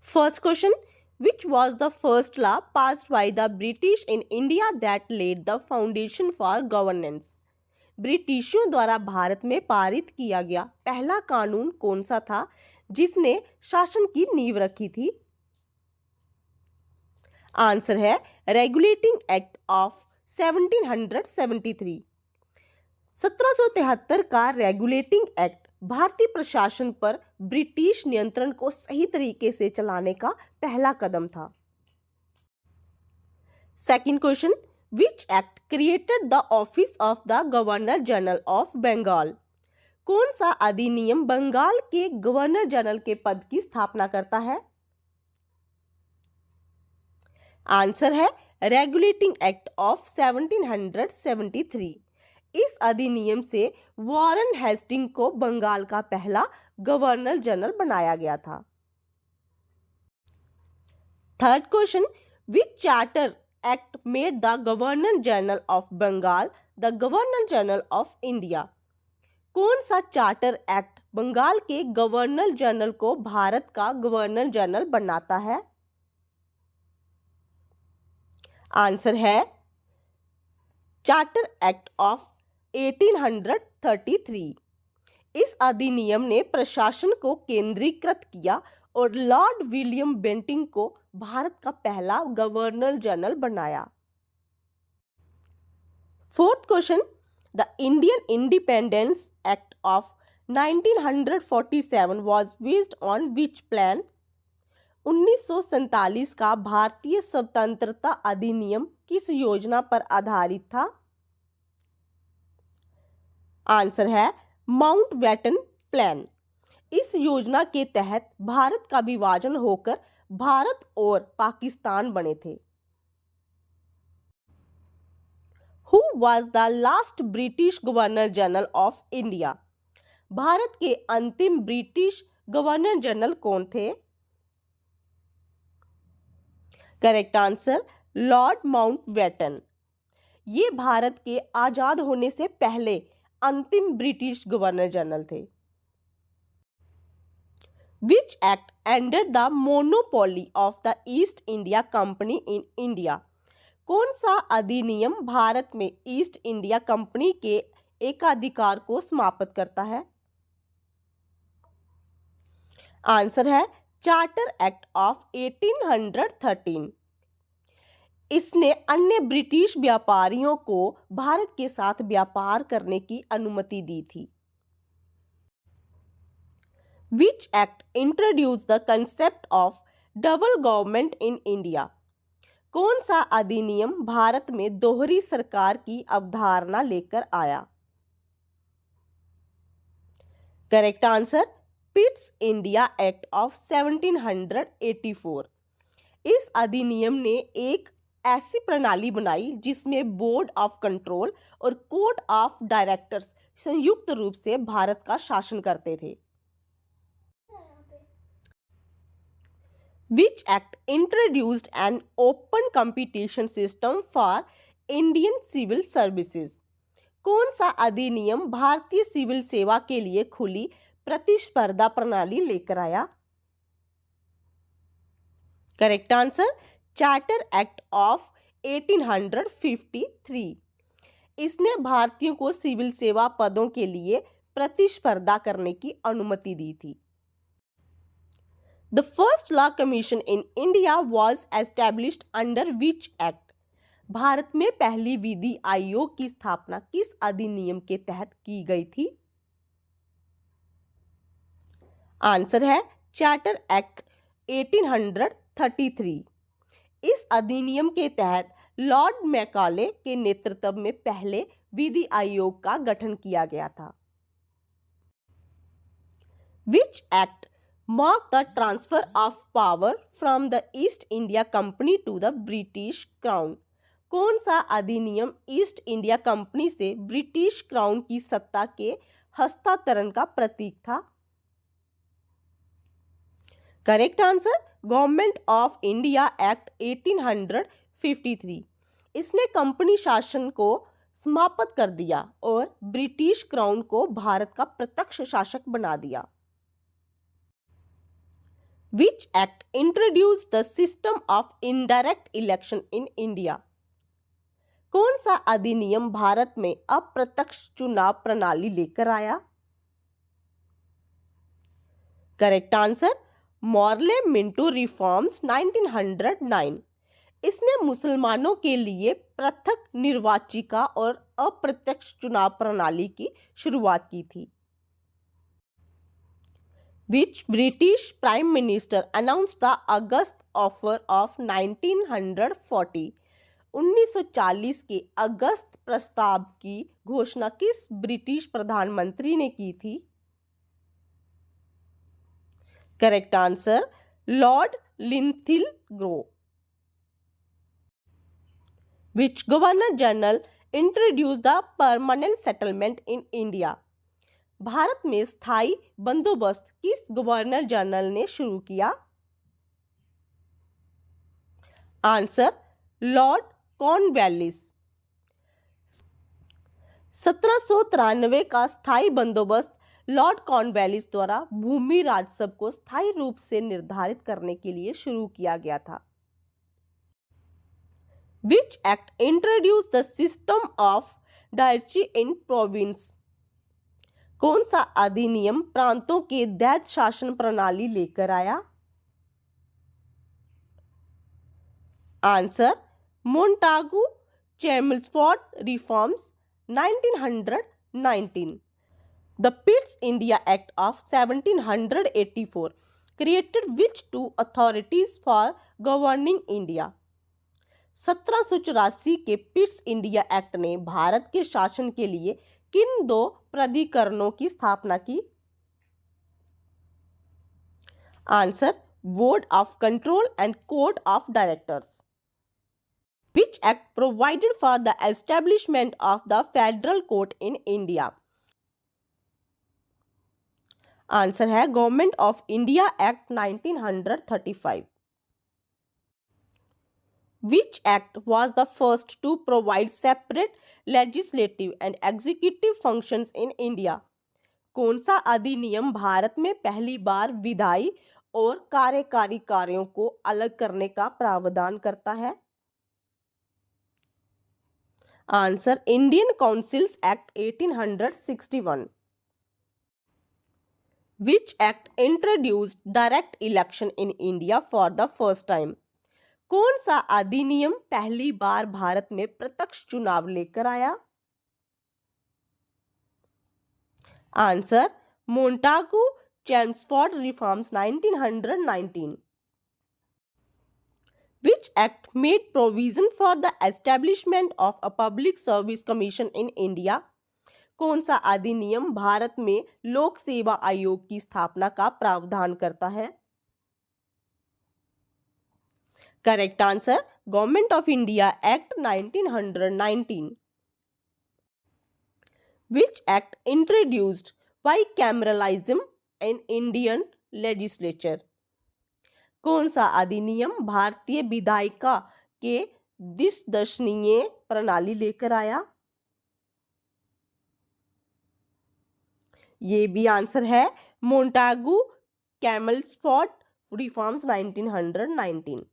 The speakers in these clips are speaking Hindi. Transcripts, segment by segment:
First question. Which was the first law passed by the British in India that laid the foundation for governance? ब्रिटिशों द्वारा भारत में पारित किया गया पहला कानून कौन सा था जिसने शासन की नींव रखी थी? आंसर है रेगुलेटिंग एक्ट ऑफ 1773। 1773 का रेगुलेटिंग एक्ट भारतीय प्रशासन पर ब्रिटिश नियंत्रण को सही तरीके से चलाने का पहला कदम था। Second question, which act created the office of the governor general of Bengal? कौन सा अधिनियम बंगाल के गवर्नर जनरल के पद की स्थापना करता है? आंसर है रेगुलेटिंग एक्ट ऑफ 1773। इस अधिनियम से वॉरेन हेस्टिंग को बंगाल का पहला गवर्नर जनरल बनाया गया था। Third question, which charter act made the governor general of Bengal the governor general of India? कौन सा चार्टर एक्ट बंगाल के गवर्नर जनरल को भारत का गवर्नर जनरल बनाता है? आंसर है चार्टर एक्ट ऑफ 1833। इस अधिनियम ने प्रशासन को केंद्रीकृत किया और लॉर्ड विलियम बेंटिंग को भारत का पहला गवर्नर जनरल बनाया। Fourth question, the Indian independence act of 1947 was based on which plan? 1947 का भारतीय स्वतंत्रता अधिनियम किस योजना पर आधारित था? आंसर है माउंटबेटन प्लान। इस योजना के तहत भारत का विभाजन होकर भारत और पाकिस्तान बने थे। Who was the last British governor general of India? Bharat के अंतिम ब्रिटिश गवर्नर जनरल कौन थे? Correct answer Lord Mountbatten. ये भारत के आजाद होने से पहले अंतिम ब्रिटिश गवर्नर जनरल थे। Which act ended the monopoly of the East India company in India? कौन सा अधिनियम भारत में ईस्ट इंडिया कंपनी के एकाधिकार को समाप्त करता है? आंसर है चार्टर एक्ट ऑफ 1813। इसने अन्य ब्रिटिश व्यापारियों को भारत के साथ व्यापार करने की अनुमति दी थी। Which act introduce the concept of double government in India? कौन सा अधिनियम भारत में दोहरी सरकार की अवधारणा लेकर आया? Correct answer Pitt's India Act of 1784। इस अधिनियम ने एक ऐसी प्रणाली बनाई जिसमें बोर्ड ऑफ कंट्रोल और कोर्ट ऑफ डायरेक्टर्स संयुक्त रूप से भारत का शासन करते थे। Which act introduced an open competition system for Indian civil services? कौन सा अधिनियम भारतीय सिविल सेवा के लिए खुली प्रतिस्पर्धा प्रणाली लेकर आया? Correct answer charter act of 1853। इसने भारतीयों को सिविल सेवा पदों के लिए प्रतिस्पर्धा करने की अनुमति दी थी। The first law commission in India was established under which act? Bharat में पहली विधि आयोग की स्थापना किस अधिनियम के तहत की गई थी? आंसर है चार्टर एक्ट 1833। इस अधिनियम के तहत लॉर्ड मैकाले के नेतृत्व में पहले विधि आयोग का गठन किया गया था। Which act mark the transfer of power from the East India Company to the British crown? कौन सा अधिनियम ईस्ट इंडिया कंपनी से ब्रिटिश क्राउन की सत्ता के हस्तांतरण का प्रतीक था? Correct answer government of India act 1853। इसने कंपनी शासन को समाप्त कर दिया और ब्रिटिश क्राउन को भारत का प्रत्यक्ष शासक बना दिया। Which act introduced the system of indirect election in India? कौन सा अधिनियम भारत में अप्रत्यक्ष चुनाव प्रणाली लेकर आया? Correct answer, Morley Minto reforms 1909। इसने मुसलमानों के लिए पृथक निर्वाचिका और अप्रत्यक्ष चुनाव प्रणाली की शुरुआत की थी। Which British Prime Minister announced the August Offer of 1940? 1940 के अगस्त प्रस्ताव की घोषणा किस ब्रिटिश प्रधानमंत्री ने की थी? Correct answer, Lord Linlithgow. Which Governor General introduced the permanent settlement in India? Bharat में स्थायी बंदोबस्त किस गवर्नर जनरल ने शुरू किया? Answer, Lord Cornwallis. 1793 का स्थायी बंदोबस्त लॉर्ड कॉर्नवालिस द्वारा भूमि राजस्व को स्थायी रूप से निर्धारित करने के लिए शुरू किया गया था। Which act introduced the system of duchy in province? कौन सा अधिनियम प्रांतों के दैत्य शासन प्रणाली लेकर आया? Answer, Montagu Chelmsford reforms 1919। The Pitt's India Act of 1784 created which two authorities for governing India? 1784 के पिट्स इंडिया एक्ट ने भारत के शासन के लिए किन दो प्राधिकरणों की स्थापना की? Answer, board of control and court of directors. Which act provided for the establishment of the federal court in India? Answer है government of India act 1935। Which act was the first to provide separate legislative and executive functions in India? कौन सा अधिनियम भारत में पहली बार विधायी और कार्यकारी कार्यों को अलग करने का प्रावधान करता है? Answer, Indian councils act 1861। Which act introduced direct election in India for the first time? कौन सा अधिनियम पहली बार भारत में प्रत्यक्ष चुनाव लेकर आया? Answer, Montagu Chelmsford reforms 1919। Which act made provision for the establishment of a public service commission in India? कौन सा अधिनियम भारत में लोक सेवा आयोग की स्थापना का प्रावधान करता है? Correct answer, government of India act 1919। Which act introduced bicameralism in Indian legislature? कौन सा अधिनियम भारतीय विधायिका के द्विसदनीय प्रणाली लेकर आया? ये भी आंसर है, Montagu Chelmsford reforms 1919।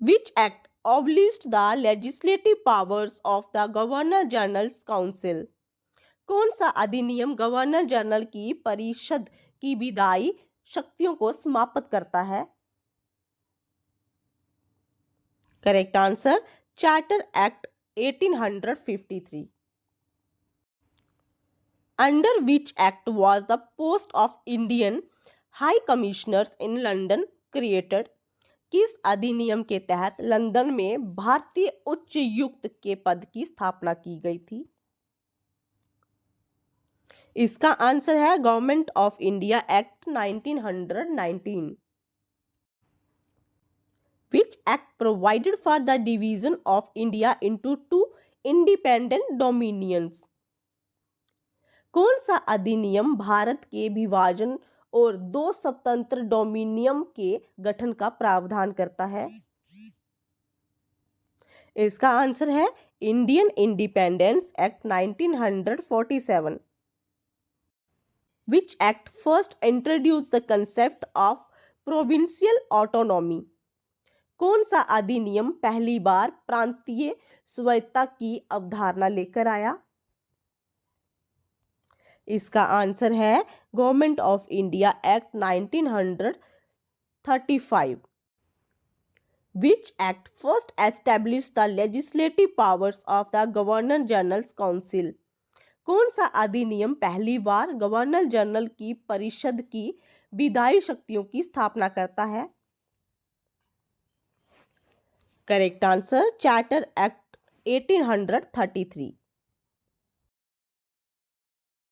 Which act abolished the legislative powers of the Governor General's Council? कौन सा अधिनियम गवर्नर जनरल की परिषद की विधायी शक्तियों को समाप्त करता है? Correct answer, charter act 1853। Under which act was the post of Indian High Commissioners in London created? किस अधिनियम के तहत लंदन में भारतीय उच्चायुक्त के पद की स्थापना की गई थी? इसका आंसर है government of India act 1919। Which act provided for the division of India into two independent dominions? कौन सा अधिनियम भारत के विभाजन और दो स्वतंत्र डोमिनियन के गठन का प्रावधान करता है? इसका आंसर है Indian independence act 1947। Which act first introduced the concept of provincial autonomy? कौन सा अधिनियम पहली बार प्रांतीय स्वायत्तता की अवधारणा लेकर आया? इसका आंसर है government of India act 1935. Which act first established the legislative powers of the Governor General's Council? कौन सा अधिनियम पहली बार गवर्नर जनरल की परिषद की विधायी शक्तियों की स्थापना करता है? Correct answer charter act 1833.